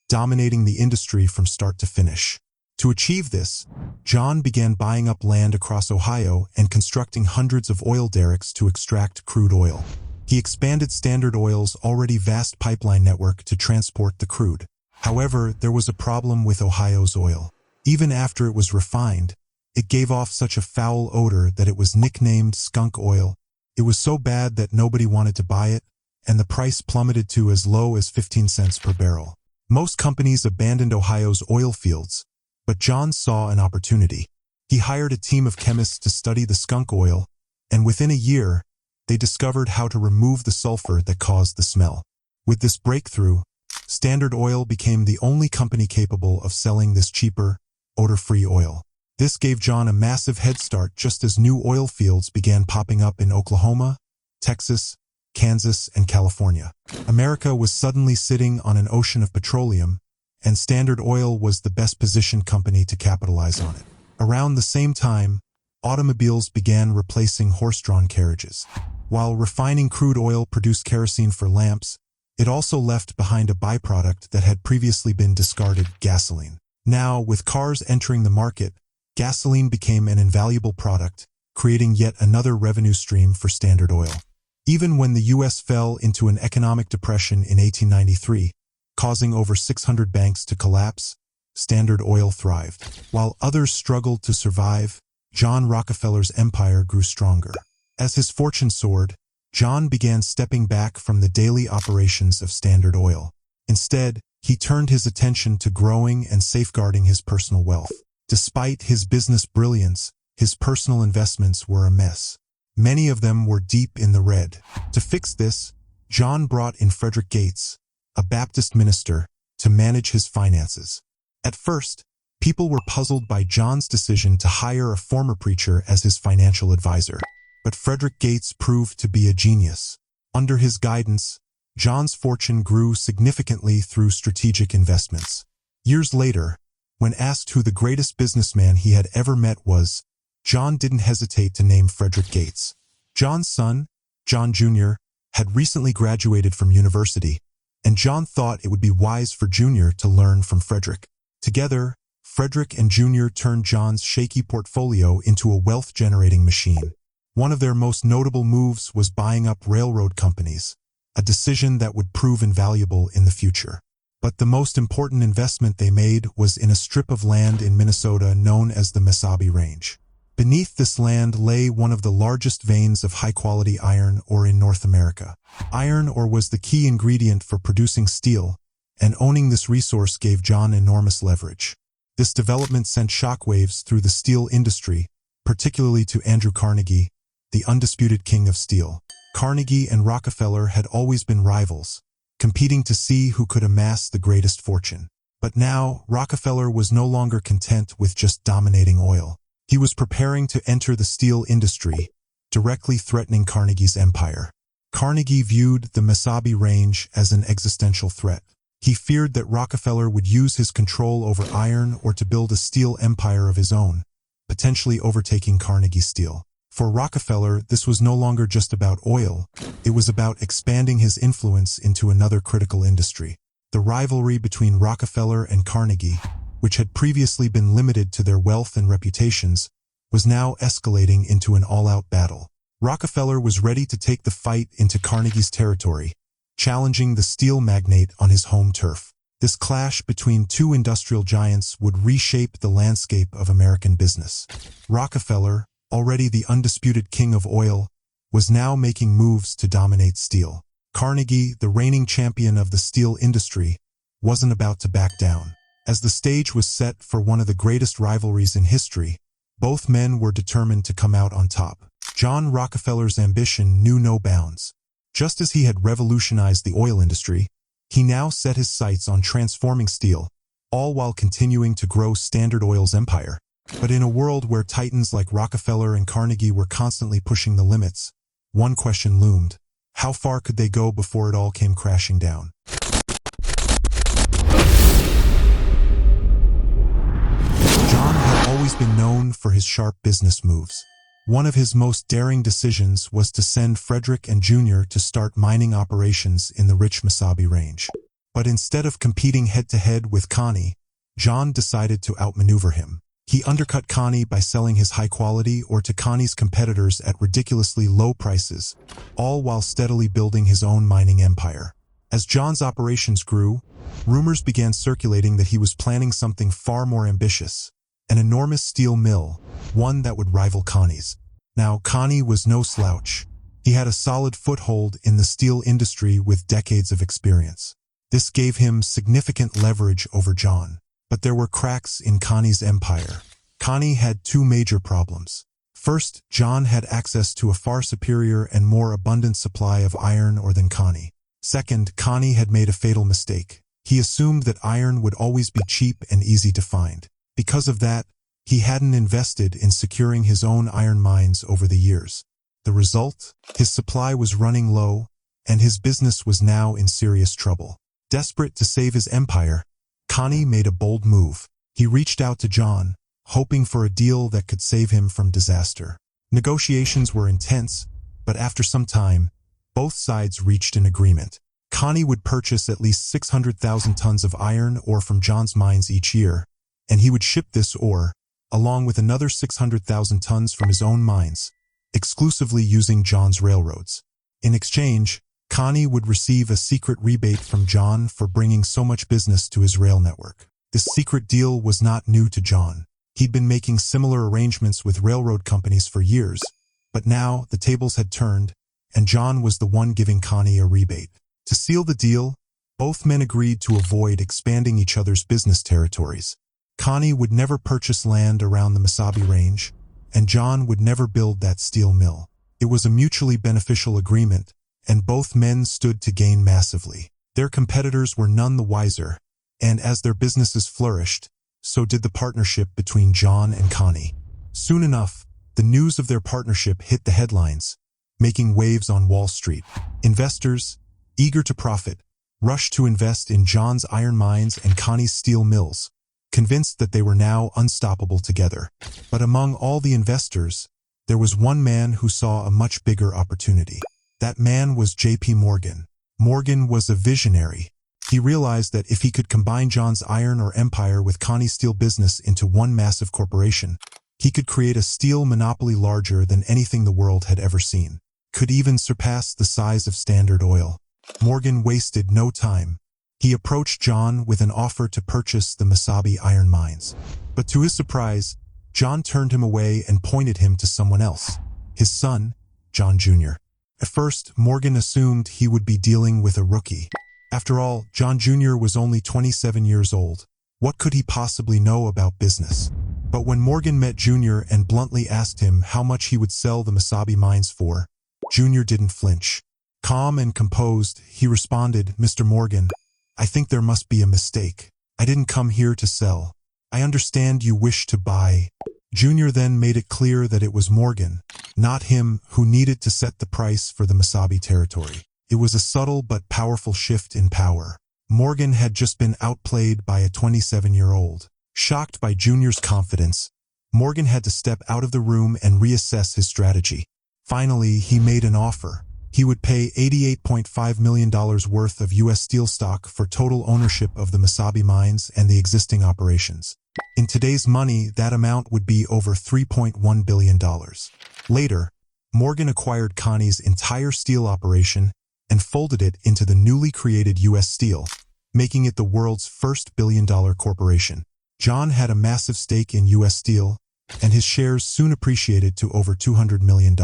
dominating the industry from start to finish. To achieve this, John began buying up land across Ohio and constructing hundreds of oil derricks to extract crude oil. He expanded Standard Oil's already vast pipeline network to transport the crude. However, there was a problem with Ohio's oil. Even after it was refined, it gave off such a foul odor that it was nicknamed skunk oil. It was so bad that nobody wanted to buy it, and the price plummeted to as low as 15 cents per barrel. Most companies abandoned Ohio's oil fields, but John saw an opportunity. He hired a team of chemists to study the skunk oil, and within a year, they discovered how to remove the sulfur that caused the smell. With this breakthrough, Standard Oil became the only company capable of selling this cheaper, odor-free oil. This gave John a massive head start just as new oil fields began popping up in Oklahoma, Texas, Kansas, and California. America was suddenly sitting on an ocean of petroleum, and Standard Oil was the best-positioned company to capitalize on it. Around the same time, automobiles began replacing horse-drawn carriages. While refining crude oil produced kerosene for lamps, it also left behind a byproduct that had previously been discarded: gasoline. Now, with cars entering the market, gasoline became an invaluable product, creating yet another revenue stream for Standard Oil. Even when the U.S. fell into an economic depression in 1893, causing over 600 banks to collapse, Standard Oil thrived. While others struggled to survive, John Rockefeller's empire grew stronger. As his fortune soared, John began stepping back from the daily operations of Standard Oil. Instead, he turned his attention to growing and safeguarding his personal wealth. Despite his business brilliance, his personal investments were a mess. Many of them were deep in the red. To fix this, John brought in Frederick Gates, a Baptist minister, to manage his finances. At first, people were puzzled by John's decision to hire a former preacher as his financial advisor. But Frederick Gates proved to be a genius. Under his guidance, John's fortune grew significantly through strategic investments. Years later, when asked who the greatest businessman he had ever met was, John didn't hesitate to name Frederick Gates. John's son, John Jr., had recently graduated from university, and John thought it would be wise for Jr. to learn from Frederick. Together, Frederick and Jr. turned John's shaky portfolio into a wealth-generating machine. One of their most notable moves was buying up railroad companies, a decision that would prove invaluable in the future. But the most important investment they made was in a strip of land in Minnesota known as the Mesabi Range. Beneath this land lay one of the largest veins of high-quality iron ore in North America. Iron ore was the key ingredient for producing steel, and owning this resource gave John enormous leverage. This development sent shockwaves through the steel industry, particularly to Andrew Carnegie, the undisputed king of steel. Carnegie and Rockefeller had always been rivals, competing to see who could amass the greatest fortune. But now, Rockefeller was no longer content with just dominating oil. He was preparing to enter the steel industry, directly threatening Carnegie's empire. Carnegie viewed the Mesabi Range as an existential threat. He feared that Rockefeller would use his control over iron ore to build a steel empire of his own, potentially overtaking Carnegie Steel. For Rockefeller, this was no longer just about oil, it was about expanding his influence into another critical industry. The rivalry between Rockefeller and Carnegie, which had previously been limited to their wealth and reputations, was now escalating into an all-out battle. Rockefeller was ready to take the fight into Carnegie's territory, challenging the steel magnate on his home turf. This clash between two industrial giants would reshape the landscape of American business. Rockefeller, already the undisputed king of oil, was now making moves to dominate steel. Carnegie, the reigning champion of the steel industry, wasn't about to back down. As the stage was set for one of the greatest rivalries in history, both men were determined to come out on top. John Rockefeller's ambition knew no bounds. Just as he had revolutionized the oil industry, he now set his sights on transforming steel, all while continuing to grow Standard Oil's empire. But in a world where titans like Rockefeller and Carnegie were constantly pushing the limits, one question loomed: how far could they go before it all came crashing down? John had always been known for his sharp business moves. One of his most daring decisions was to send Frederick and Jr. to start mining operations in the rich Mesabi Range. But instead of competing head-to-head with Connie, John decided to outmaneuver him. He undercut Connie by selling his high-quality ore to Connie's competitors at ridiculously low prices, all while steadily building his own mining empire. As John's operations grew, rumors began circulating that he was planning something far more ambitious: an enormous steel mill, one that would rival Connie's. Now, Connie was no slouch. He had a solid foothold in the steel industry with decades of experience. This gave him significant leverage over John. But there were cracks in Connie's empire. Connie had two major problems. First, John had access to a far superior and more abundant supply of iron ore than Connie. Second, Connie had made a fatal mistake. He assumed that iron would always be cheap and easy to find. Because of that, he hadn't invested in securing his own iron mines over the years. The result? His supply was running low, and his business was now in serious trouble. Desperate to save his empire, Connie made a bold move. He reached out to John, hoping for a deal that could save him from disaster. Negotiations were intense, but after some time, both sides reached an agreement. Connie would purchase at least 600,000 tons of iron ore from John's mines each year, and he would ship this ore, along with another 600,000 tons from his own mines, exclusively using John's railroads. In exchange, Connie would receive a secret rebate from John for bringing so much business to his rail network. This secret deal was not new to John. He'd been making similar arrangements with railroad companies for years, but now the tables had turned, and John was the one giving Connie a rebate. To seal the deal, both men agreed to avoid expanding each other's business territories. Connie would never purchase land around the Mesabi Range, and John would never build that steel mill. It was a mutually beneficial agreement, and both men stood to gain massively. Their competitors were none the wiser, and as their businesses flourished, so did the partnership between John and Connie. Soon enough, the news of their partnership hit the headlines, making waves on Wall Street. Investors, eager to profit, rushed to invest in John's iron mines and Connie's steel mills, convinced that they were now unstoppable together. But among all the investors, there was one man who saw a much bigger opportunity. That man was J.P. Morgan. Morgan was a visionary. He realized that if he could combine John's iron ore empire with Connie's steel business into one massive corporation, he could create a steel monopoly larger than anything the world had ever seen. Could even surpass the size of Standard Oil. Morgan wasted no time. He approached John with an offer to purchase the Mesabi iron mines. But to his surprise, John turned him away and pointed him to someone else, his son, John Jr. At first, Morgan assumed he would be dealing with a rookie. After all, John Jr. was only 27 years old. What could he possibly know about business? But when Morgan met Jr. and bluntly asked him how much he would sell the Mesabi mines for, Jr. didn't flinch. Calm and composed, he responded, "Mr. Morgan, I think there must be a mistake. I didn't come here to sell. I understand you wish to buy." Jr. then made it clear that it was Morgan, not him, who needed to set the price for the Mesabi territory. It was a subtle but powerful shift in power. Morgan had just been outplayed by a 27-year-old. Shocked by Jr.'s confidence, Morgan had to step out of the room and reassess his strategy. Finally, he made an offer. He would pay $88.5 million worth of U.S. steel stock for total ownership of the Mesabi mines and the existing operations. In today's money, that amount would be over $3.1 billion. Later, Morgan acquired Connie's entire steel operation and folded it into the newly created U.S. Steel, making it the world's first billion-dollar corporation. John had a massive stake in U.S. Steel, and his shares soon appreciated to over $200 million.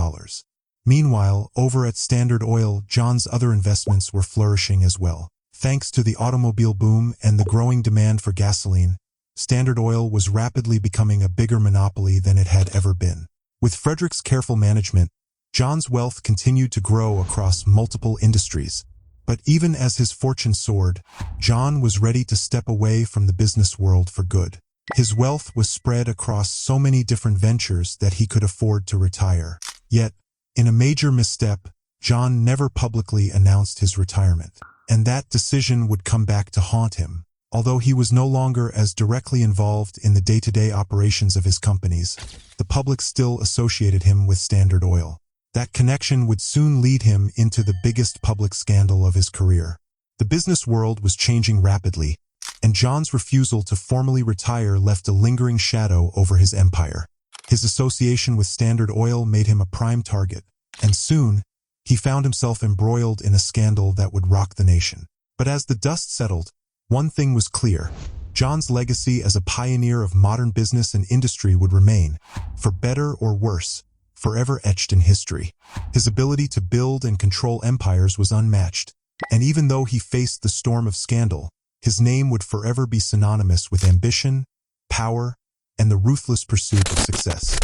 Meanwhile, over at Standard Oil, John's other investments were flourishing as well. Thanks to the automobile boom and the growing demand for gasoline, Standard Oil was rapidly becoming a bigger monopoly than it had ever been. With Frederick's careful management, John's wealth continued to grow across multiple industries. But even as his fortune soared, John was ready to step away from the business world for good. His wealth was spread across so many different ventures that he could afford to retire. Yet, in a major misstep, John never publicly announced his retirement. And that decision would come back to haunt him. Although he was no longer as directly involved in the day-to-day operations of his companies, the public still associated him with Standard Oil. That connection would soon lead him into the biggest public scandal of his career. The business world was changing rapidly, and John's refusal to formally retire left a lingering shadow over his empire. His association with Standard Oil made him a prime target, and soon, he found himself embroiled in a scandal that would rock the nation. But as the dust settled, one thing was clear. John's legacy as a pioneer of modern business and industry would remain, for better or worse, forever etched in history. His ability to build and control empires was unmatched, And even though he faced the storm of scandal, his name would forever be synonymous with ambition, power, and the ruthless pursuit of success.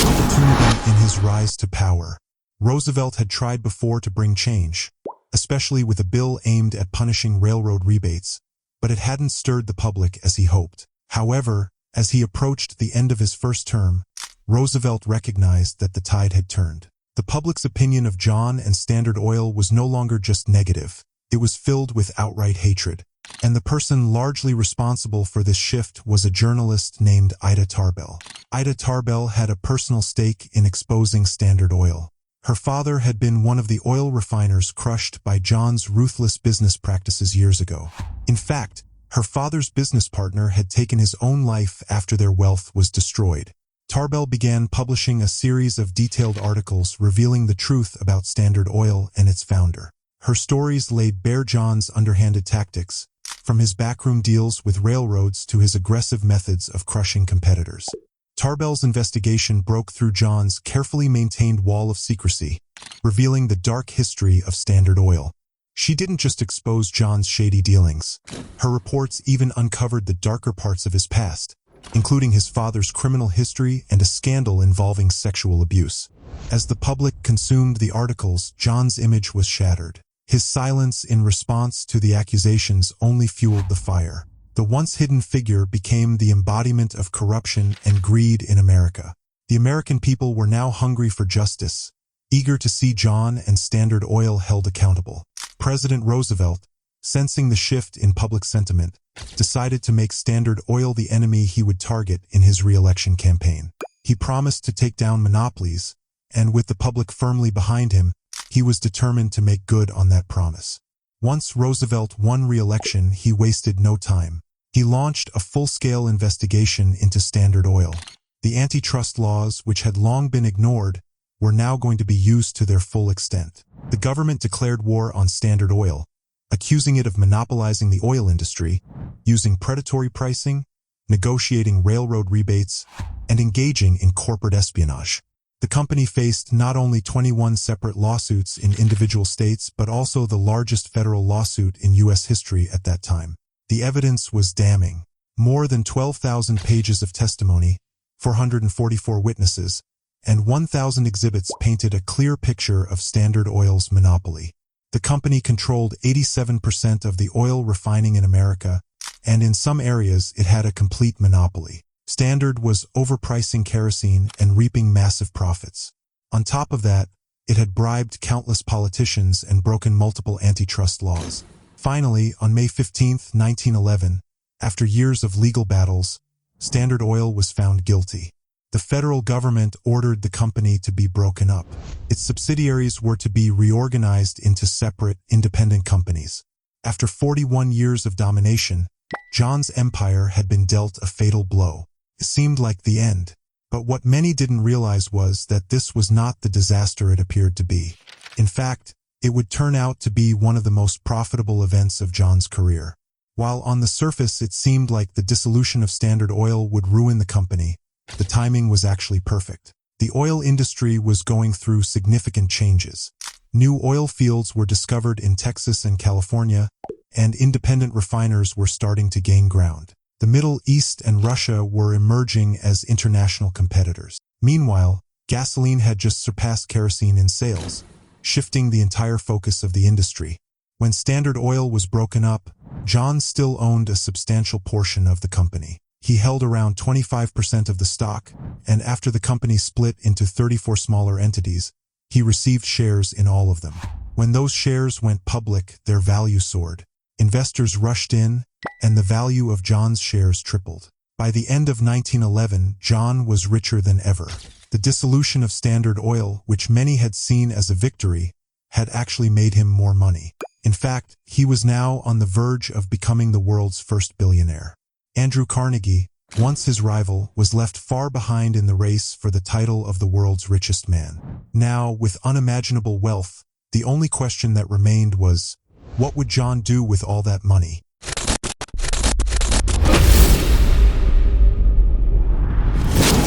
Opportunity in his rise to power. Roosevelt had tried before to bring change, especially with a bill aimed at punishing railroad rebates, but it hadn't stirred the public as he hoped. However, as he approached the end of his first term, Roosevelt recognized that the tide had turned. The public's opinion of John and Standard Oil was no longer just negative. It was filled with outright hatred. And the person largely responsible for this shift was a journalist named Ida Tarbell. Ida Tarbell had a personal stake in exposing Standard Oil. Her father had been one of the oil refiners crushed by John's ruthless business practices years ago. In fact, her father's business partner had taken his own life after their wealth was destroyed. Tarbell began publishing a series of detailed articles revealing the truth about Standard Oil and its founder. Her stories laid bare John's underhanded tactics, from his backroom deals with railroads to his aggressive methods of crushing competitors. Tarbell's investigation broke through John's carefully maintained wall of secrecy, revealing the dark history of Standard Oil. She didn't just expose John's shady dealings. Her reports even uncovered the darker parts of his past, including his father's criminal history and a scandal involving sexual abuse. As the public consumed the articles, John's image was shattered. His silence in response to the accusations only fueled the fire. The once hidden figure became the embodiment of corruption and greed in America. The American people were now hungry for justice, eager to see John and Standard Oil held accountable. President Roosevelt, sensing the shift in public sentiment, decided to make Standard Oil the enemy he would target in his re-election campaign. He promised to take down monopolies, and with the public firmly behind him, he was determined to make good on that promise. Once Roosevelt won re-election, he wasted no time. He launched a full-scale investigation into Standard Oil. The antitrust laws, which had long been ignored, were now going to be used to their full extent. The government declared war on Standard Oil, accusing it of monopolizing the oil industry, using predatory pricing, negotiating railroad rebates, and engaging in corporate espionage. The company faced not only 21 separate lawsuits in individual states, but also the largest federal lawsuit in U.S. history at that time. The evidence was damning. More than 12,000 pages of testimony, 444 witnesses, and 1,000 exhibits painted a clear picture of Standard Oil's monopoly. The company controlled 87% of the oil refining in America, and in some areas it had a complete monopoly. Standard was overpricing kerosene and reaping massive profits. On top of that, it had bribed countless politicians and broken multiple antitrust laws. Finally, on May 15, 1911, after years of legal battles, Standard Oil was found guilty. The federal government ordered the company to be broken up. Its subsidiaries were to be reorganized into separate, independent companies. After 41 years of domination, John's empire had been dealt a fatal blow. It seemed like the end. But what many didn't realize was that this was not the disaster it appeared to be. In fact, it would turn out to be one of the most profitable events of John's career. While on the surface it seemed like the dissolution of Standard Oil would ruin the company, the timing was actually perfect. The oil industry was going through significant changes. New oil fields were discovered in Texas and California, and independent refiners were starting to gain ground. The Middle East and Russia were emerging as international competitors. Meanwhile, gasoline had just surpassed kerosene in sales, shifting the entire focus of the industry. When Standard Oil was broken up, John still owned a substantial portion of the company. He held around 25% of the stock, and after the company split into 34 smaller entities, he received shares in all of them. When those shares went public, their value soared. Investors rushed in, and the value of John's shares tripled. By the end of 1911, John was richer than ever. The dissolution of Standard Oil, which many had seen as a victory, had actually made him more money. In fact, he was now on the verge of becoming the world's first billionaire. Andrew Carnegie, once his rival, was left far behind in the race for the title of the world's richest man. Now, with unimaginable wealth, the only question that remained was, what would John do with all that money?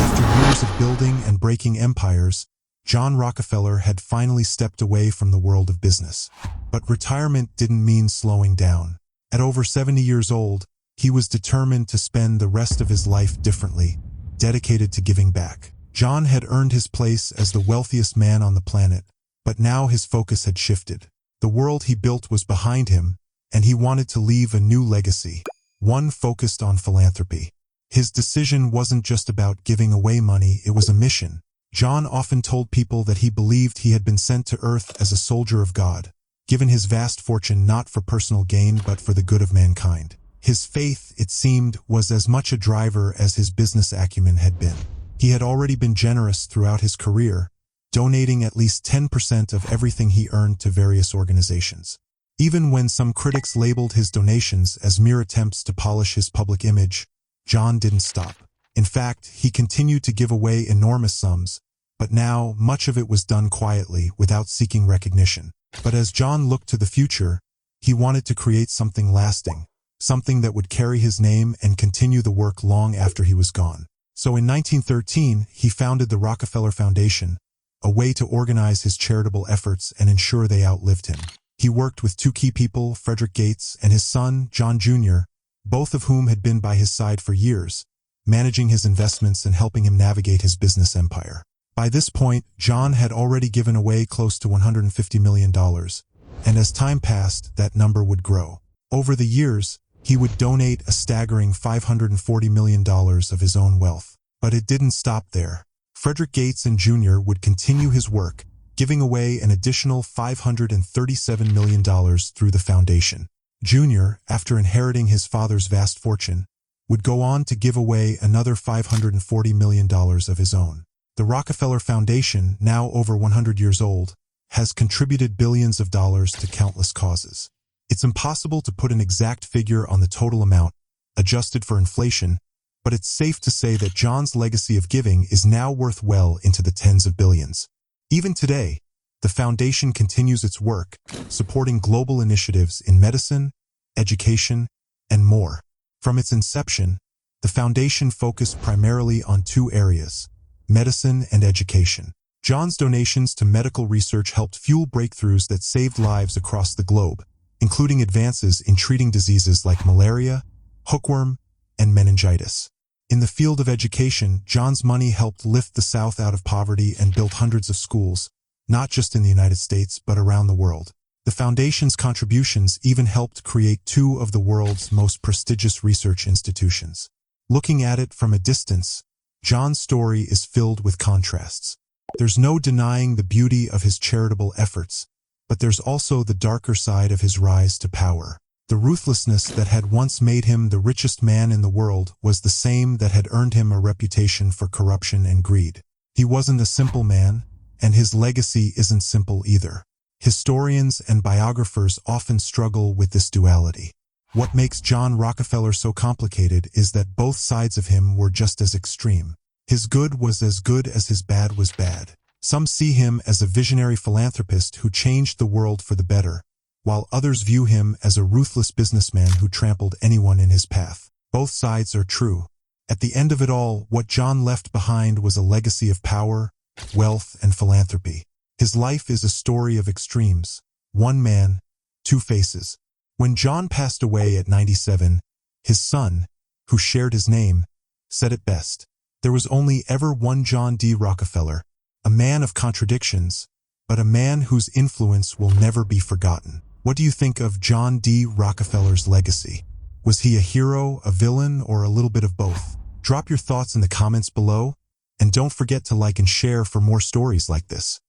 After years of building and breaking empires, John Rockefeller had finally stepped away from the world of business. But retirement didn't mean slowing down. At over 70 years old, he was determined to spend the rest of his life differently, dedicated to giving back. John had earned his place as the wealthiest man on the planet, but now his focus had shifted. The world he built was behind him, and he wanted to leave a new legacy, one focused on philanthropy. His decision wasn't just about giving away money, it was a mission. John often told people that he believed he had been sent to earth as a soldier of God, given his vast fortune not for personal gain but for the good of mankind. His faith, it seemed, was as much a driver as his business acumen had been. He had already been generous throughout his career, donating at least 10% of everything he earned to various organizations. Even when some critics labeled his donations as mere attempts to polish his public image, John didn't stop. In fact, he continued to give away enormous sums, but now much of it was done quietly, without seeking recognition. But as John looked to the future, he wanted to create something lasting, something that would carry his name and continue the work long after he was gone. So in 1913, he founded the Rockefeller Foundation, a way to organize his charitable efforts and ensure they outlived him. He worked with two key people, Frederick Gates and his son, John Jr., both of whom had been by his side for years, managing his investments and helping him navigate his business empire. By this point, John had already given away close to $150 million, and as time passed, that number would grow. Over the years, he would donate a staggering $540 million of his own wealth. But it didn't stop there. Frederick Gates and Jr. would continue his work, giving away an additional $537 million through the foundation. Jr., after inheriting his father's vast fortune, would go on to give away another $540 million of his own. The Rockefeller Foundation, now over 100 years old, has contributed billions of dollars to countless causes. It's impossible to put an exact figure on the total amount, adjusted for inflation, but it's safe to say that John's legacy of giving is now worth well into the tens of billions. Even today, the foundation continues its work, supporting global initiatives in medicine, education, and more. From its inception, the foundation focused primarily on two areas: medicine and education. John's donations to medical research helped fuel breakthroughs that saved lives across the globe, including advances in treating diseases like malaria, hookworm, and meningitis. In the field of education, John's money helped lift the South out of poverty and built hundreds of schools, not just in the United States but around the world. The foundation's contributions even helped create two of the world's most prestigious research institutions. Looking at it from a distance, John's story is filled with contrasts. There's no denying the beauty of his charitable efforts, but there's also the darker side of his rise to power. The ruthlessness that had once made him the richest man in the world was the same that had earned him a reputation for corruption and greed. He wasn't a simple man, and his legacy isn't simple either. Historians and biographers often struggle with this duality. What makes John Rockefeller so complicated is that both sides of him were just as extreme. His good was as good as his bad was bad. Some see him as a visionary philanthropist who changed the world for the better, while others view him as a ruthless businessman who trampled anyone in his path. Both sides are true. At the end of it all, what John left behind was a legacy of power, wealth, and philanthropy. His life is a story of extremes. One man, two faces. When John passed away at 97, his son, who shared his name, said it best. There was only ever one John D. Rockefeller, a man of contradictions, but a man whose influence will never be forgotten. What do you think of John D. Rockefeller's legacy? Was he a hero, a villain, or a little bit of both? Drop your thoughts in the comments below, and don't forget to like and share for more stories like this.